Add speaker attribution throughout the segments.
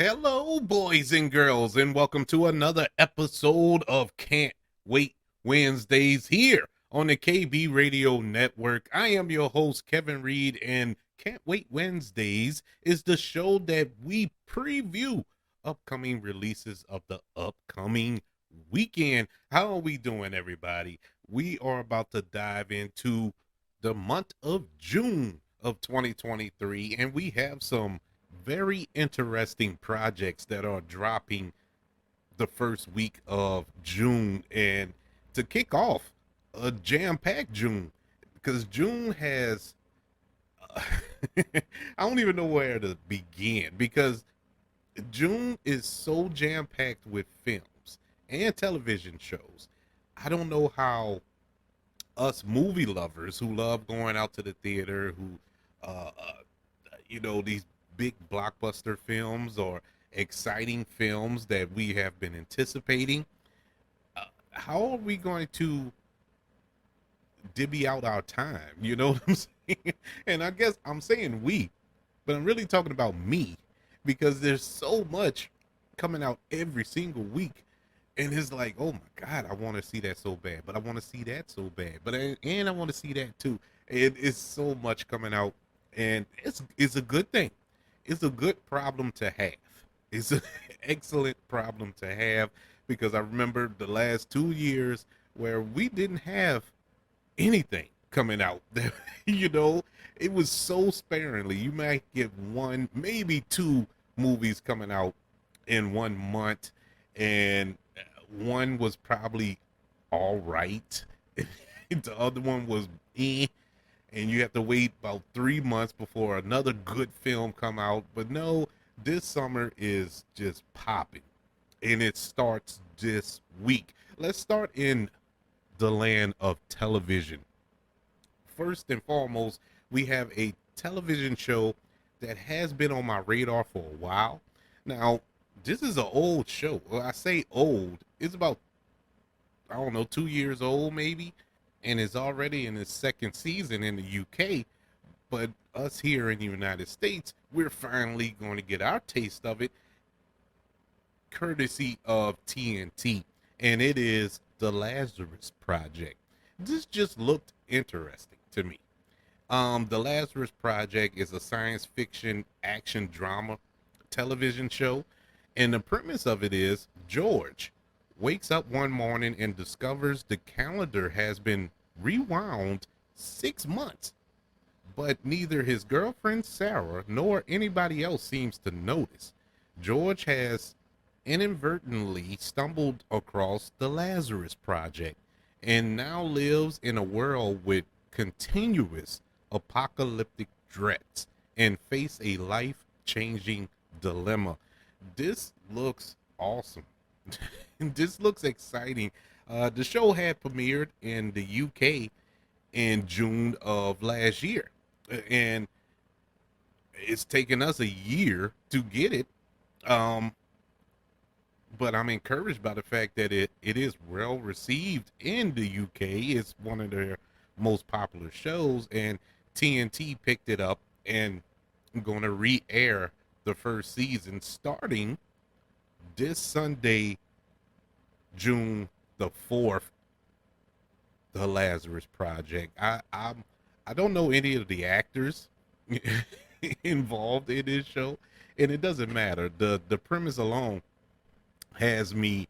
Speaker 1: Hello, boys and girls, and welcome to another episode of Can't Wait Wednesdays here on the KB Radio Network. I am your host, Kevin Reed, and Can't Wait Wednesdays is the show that we preview upcoming releases of the upcoming weekend. How are we doing, everybody? We are about to dive into the month of June of 2023, and we have some very interesting projects that are dropping the first week of June, and to kick off a jam-packed June, because June has I don't even know where to begin, because June is so jam-packed with films and television shows. I don't know how us movie lovers who love going out to the theater, who these big blockbuster films or exciting films that we have been anticipating, how are we going to divvy out our time? You know what I'm saying? And I guess I'm saying we, but I'm really talking about me, because there's so much coming out every single week. And it's like, oh my God, I want to see that so bad, but I want to see that so bad, and I want to see that too. It's so much coming out, and it's a good thing. It's a good problem to have. It's an excellent problem to have, because I remember the last 2 years where we didn't have anything coming out. you know, it was so sparingly. You might get one, maybe two movies coming out in 1 month, and one was probably all right. The other one was and you have to wait about 3 months before another good film come out. But no, this summer is just popping, and it starts this week. Let's start in the land of television. First and foremost, we have a television show that has been on my radar for a while. Now, this is an old show. Well, I say old, it's about, I don't know, 2 years old maybe, and is already in its second season in the UK. But us here in the United States, we're finally going to get our taste of it, courtesy of TNT, and it is The Lazarus Project. This just looked interesting to me. The Lazarus Project is a science fiction action drama television show, and the premise of it is George wakes up one morning and discovers the calendar has been rewound 6 months, but neither his girlfriend Sarah nor anybody else seems to notice. George has inadvertently stumbled across the Lazarus Project and now lives in a world with continuous apocalyptic threats and face a life-changing dilemma. This looks awesome. This looks exciting. The show had premiered in the UK in June of last year, and it's taken us a year to get it. Um, but I'm encouraged by the fact that it is well received in the UK. It's one of their most popular shows, and TNT picked it up and going to re-air the first season starting this Sunday, June the 4th. The Lazarus Project. I don't know any of the actors involved in this show, and it doesn't matter. The premise alone has me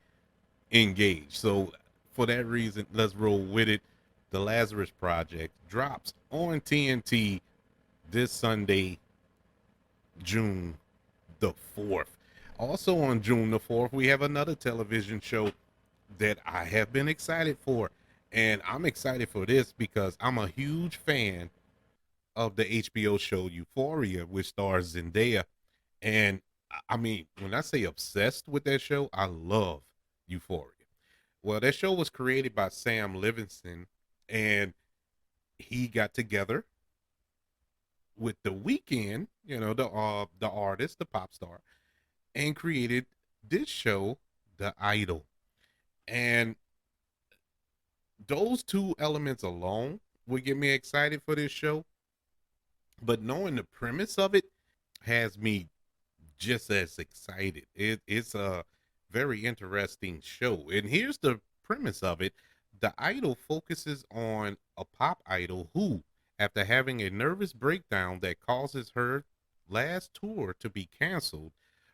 Speaker 1: engaged. So for that reason, let's roll with it. The Lazarus Project drops on TNT this Sunday, June the 4th. Also on June the 4th, we have another television show that I have been excited for. And I'm excited for this because I'm a huge fan of the HBO show Euphoria, which stars Zendaya. And I mean, when I say obsessed with that show, I love Euphoria. Well, that show was created by Sam Livingston, and he got together with The Weeknd, the artist, the pop star, and created this show, The Idol. And those two elements alone would get me excited for this show. But knowing the premise of it has me just as excited. It's a very interesting show. And here's the premise of it. The idol focuses on a pop idol who, after having a nervous breakdown that causes her last tour to be canceled,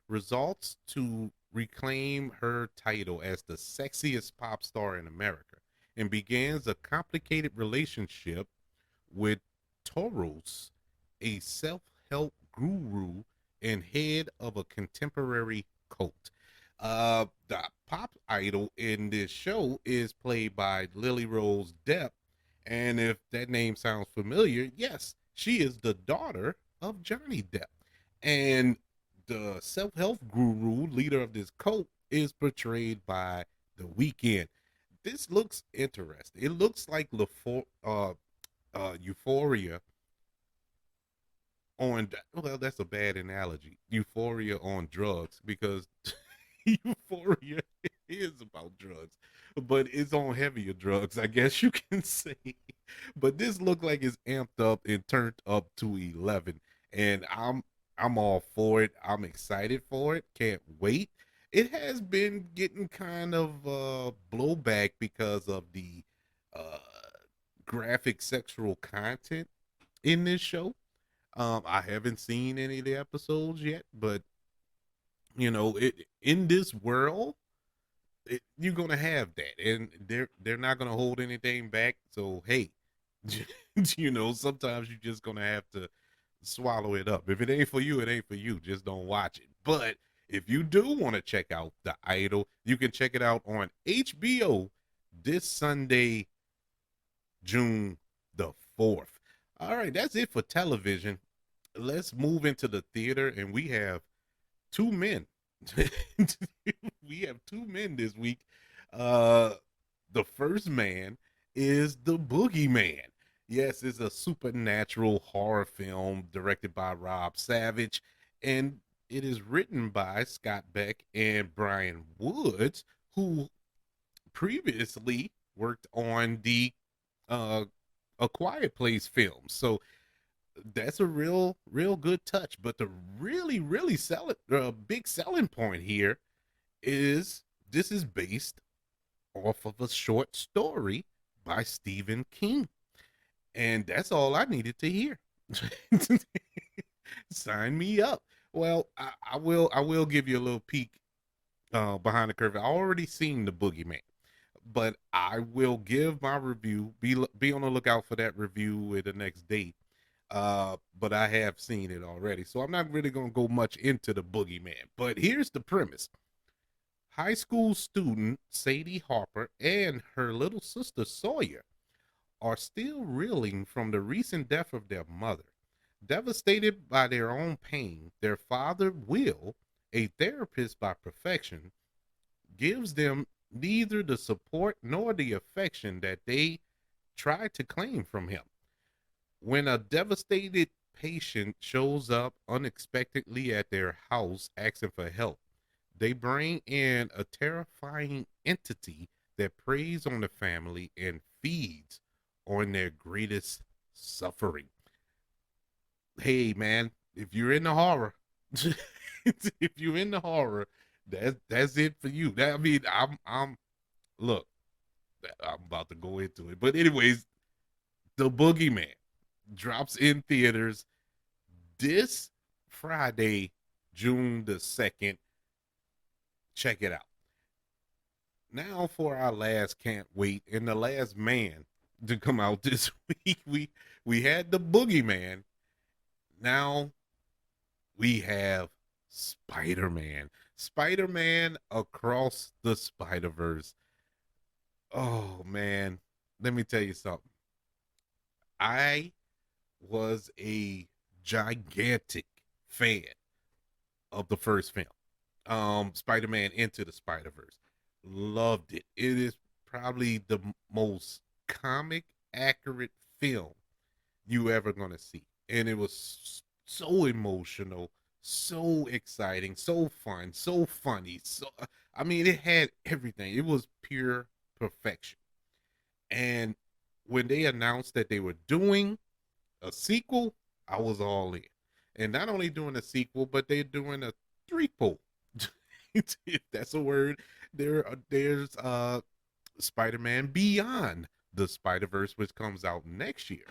Speaker 1: results to reclaim her title as the sexiest pop star in America and begins a complicated relationship with Toros, a self help guru and head of a contemporary cult. The pop idol in this show is played by Lily Rose Depp. And if that name sounds familiar, yes, she is the daughter of Johnny Depp. And the self help guru, leader of this cult, is portrayed by The Weeknd. This looks interesting. It looks like Euphoria on, well, that's a bad analogy. Euphoria on drugs, because Euphoria is about drugs, but it's on heavier drugs, I guess you can say. But this looked like it's amped up and turned up to 11, and I'm all for it. I'm excited for it. Can't wait. It has been getting kind of blowback because of the uh graphic sexual content in this show. I haven't seen any of the episodes yet, but it in this world, you're gonna have that, and they're not gonna hold anything back. So hey, sometimes you're just gonna have to swallow it up. If it ain't for you, it ain't for you. Just don't watch it. But if you do want to check out The Idol, you can check it out on HBO this Sunday, June the 4th. All right, that's it for television. Let's move into the theater, and we have two men. We have two men this week. Uh, the first man is The Boogeyman. Yes, it's a supernatural horror film directed by Rob Savage, and it is written by Scott Beck and Brian Woods, who previously worked on the uh, A Quiet Place film. So that's a real good touch. But the really big selling point here is this is based off of a short story by Stephen King, and that's all I needed to hear. Sign me up. Well, I will give you a little peek behind the curve. I already seen The Boogeyman, but I will give my review. Be on the lookout for that review at the next date. But I have seen it already, so I'm not really gonna go much into The Boogeyman. But here's the premise: high school student Sadie Harper and her little sister Sawyer are still reeling from the recent death of their mother. Devastated by their own pain, their father, Will, a therapist by profession, gives them neither the support nor the affection that they tried to claim from him. When a devastated patient shows up unexpectedly at their house asking for help, they bring in a terrifying entity that preys on the family and feeds on their greatest suffering. Hey man, if you're in the horror, if you're in the horror, that's it for you. I mean, I'm look, I'm about to go into it. But anyways, The Boogeyman drops in theaters this Friday, June the 2nd. Check it out. Now for our last can't wait and the last man to come out this week. We had The Boogeyman. Now we have Spider-Man. Spider-Man Across the Spider-Verse. Oh man, let me tell you something. I was a gigantic fan of the first film, Spider-Man Into the Spider-Verse. Loved it. It is probably the most comic accurate film you ever gonna see, and it was so emotional, so exciting, so fun, so funny. So I mean, it had everything. It was pure perfection. And when they announced that they were doing a sequel, I was all in. And not only doing a sequel, but they're doing a street pole. If that's a word. There's Spider-Man Beyond the Spider-Verse, which comes out next year.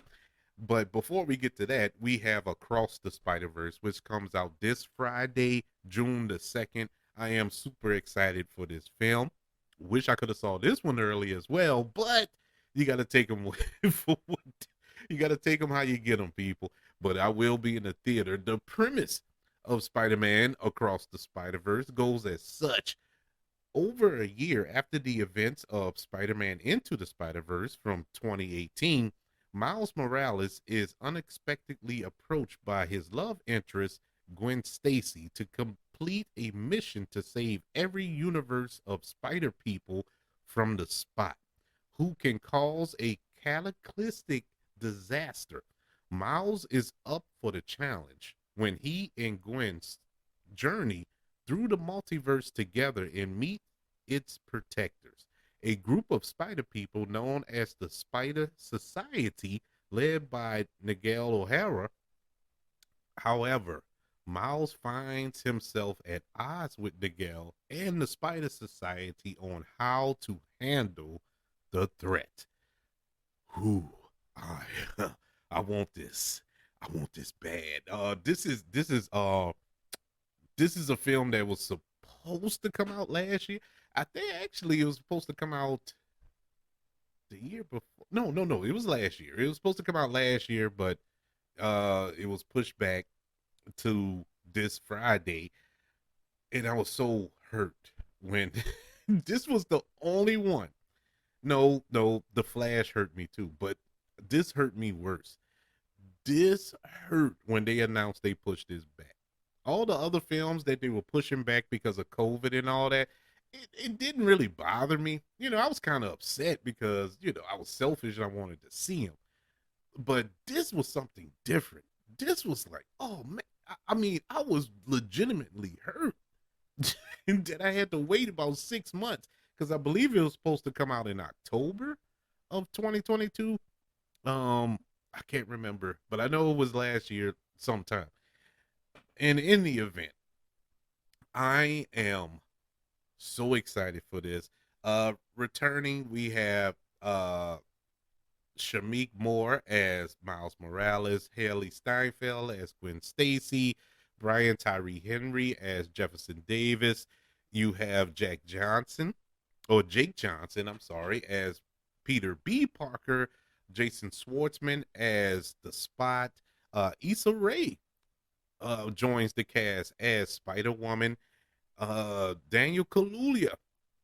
Speaker 1: But before we get to that, we have Across the Spider-Verse, which comes out this Friday, June the 2nd. I am super excited for this film. Wish I could have saw this one early as well, but you got to take them for what you got to take them how you get them, people. But I will be in the theater. The premise of Spider-Man Across the Spider-Verse goes as such. Over a year after the events of Spider-Man Into the Spider-Verse from 2018, Miles Morales is unexpectedly approached by his love interest, Gwen Stacy, to complete a mission to save every universe of Spider People from the Spot, who can cause a cataclysmic disaster. Miles is up for the challenge when he and Gwen's journey through the multiverse together and meet its protectors, a group of spider people known as the Spider Society, led by Miguel O'Hara. However, Miles finds himself at odds with Miguel and the Spider Society on how to handle the threat. Who I I want this. I want this bad. This is a film that was supposed to come out last year. I think actually it was supposed to come out the year before. No. It was last year. It was supposed to come out last year, but it was pushed back to this Friday, and I was so hurt when this was the only one. No, The Flash hurt me too, but this hurt me worse. This hurt when they announced they pushed this back. All the other films that they were pushing back because of COVID and all that, it didn't really bother me. I was kind of upset because, I was selfish and I wanted to see him. But this was something different. This was like, oh man, I mean, I was legitimately hurt. And that I had to wait about 6 months because I believe it was supposed to come out in October of 2022. I can't remember, but I know it was last year sometime. And in the event, I am so excited for this. Returning, we have Shamik Moore as Miles Morales, Haley Steinfeld as Gwen Stacy, Brian Tyree Henry as Jefferson Davis. You have Jake Johnson, I'm sorry, as Peter B. Parker, Jason Schwartzman as the Spot, Issa Rae joins the cast as Spider-Woman, Daniel Kaluuya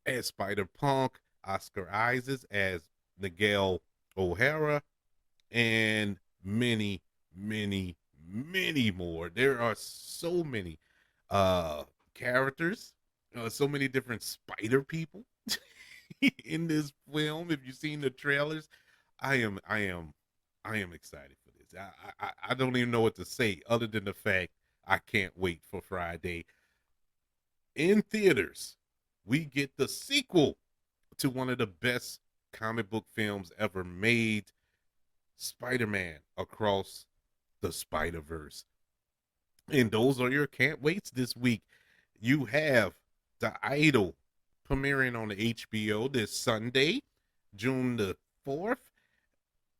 Speaker 1: as Spider-Punk, Oscar Isaac as Miguel O'Hara, and many, many, many more. There are so many characters, so many different spider people in this film. If you've seen the trailers, I am excited for this. I don't even know what to say other than the fact I can't wait for Friday. In theaters, we get the sequel to one of the best comic book films ever made, Spider-Man Across the Spider-Verse. And those are your can't waits this week. You have The Idol premiering on HBO this Sunday, June the 4th.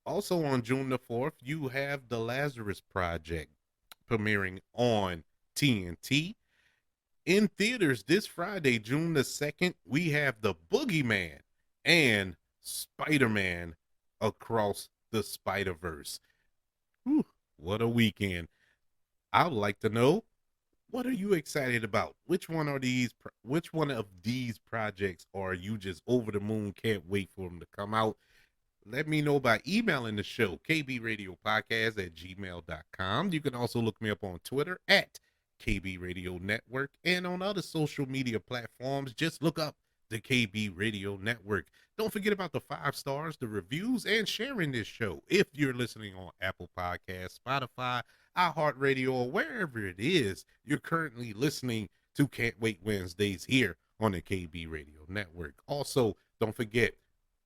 Speaker 1: Also on June the 4th, you have The Lazarus Project premiering on TNT. In theaters this Friday, June the 2nd, we have The Boogeyman and Spider-Man Across the Spider-Verse. Whew, what a weekend. I would like to know, what are you excited about? Which one of these projects are you just over the moon, can't wait for them to come out? Let me know by emailing the show, kbradiopodcast@gmail.com. You can also look me up on Twitter at KB Radio Network, and on other social media platforms, just look up the KB Radio Network. Don't forget about the 5 stars, the reviews, and sharing this show. If you're listening on Apple Podcasts, Spotify, iHeartRadio, or wherever it is you're currently listening to Can't Wait Wednesdays here on the KB Radio Network. Also, don't forget,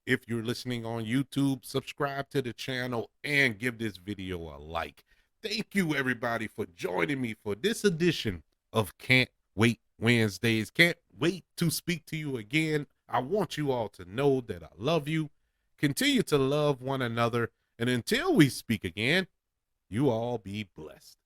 Speaker 1: if you're listening on YouTube, subscribe to the channel and give this video a like. Thank you, everybody, for joining me for this edition of Can't Wait Wednesdays. Can't wait to speak to you again. I want you all to know that I love you. Continue to love one another. And until we speak again, you all be blessed.